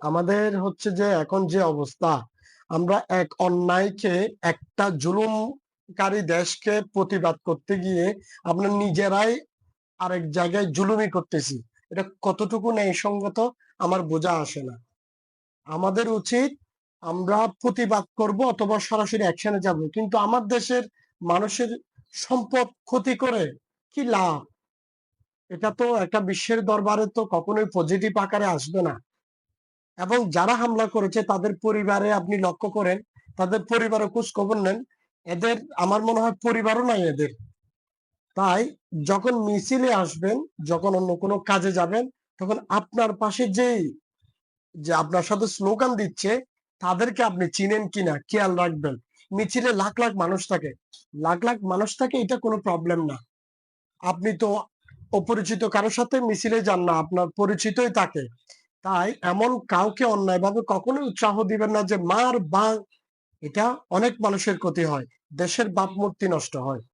আমাদের হচ্ছে যে এখন যে অবস্থা, আমরা এক অন্যায়কে, একটা জুলুমকারী দেশকে প্রতিবাদ করতে গিয়ে আমরা নিজেরাই আরেক জায়গায় জুলুমি করতেছি। এটা কতটুকু ন্যায়সঙ্গত আমার বোঝা আসে না। আমাদের উচিত আমরা প্রতিবাদ করব অথবা সরাসরি অ্যাকশনে যাব, কিন্তু আমার দেশের মানুষের সম্পদ ক্ষতি করে কি লাভ? এটা তো একটা বিশ্বের দরবারে তো কখনোই পজিটিভ আকারে আসবে না। এবং যারা হামলা করেছে তাদের পরিবারে আপনি লক্ষ্য করেন, তাদের পরিবারে খোঁজ খবর নেন, এদের আমার মনে হয় পরিবারও নাই এদের। তাই যখন মিছিলে আসবেন, যখন অন্য কোনো কাজে যাবেন, তখন আপনার পাশে যে আপনার সাথে স্লোগান দিচ্ছে তাদেরকে আপনি চিনেন কিনা খেয়াল রাখবেন। মিছিলে লাখ লাখ মানুষ থাকে, লাখ লাখ মানুষ থাকে, এটা কোনো প্রবলেম না। আপনি তো অপরিচিত কারোর সাথে মিছিলে যান না, আপনার পরিচিতই থাকে। তাই এমন কাউকে অন্যায়ভাবে কখনোই উৎসাহ দিবেন না যে মার বাং, এটা অনেক মানুষের ক্ষতি হয়, দেশের ভাবমূর্তি নষ্ট হয়।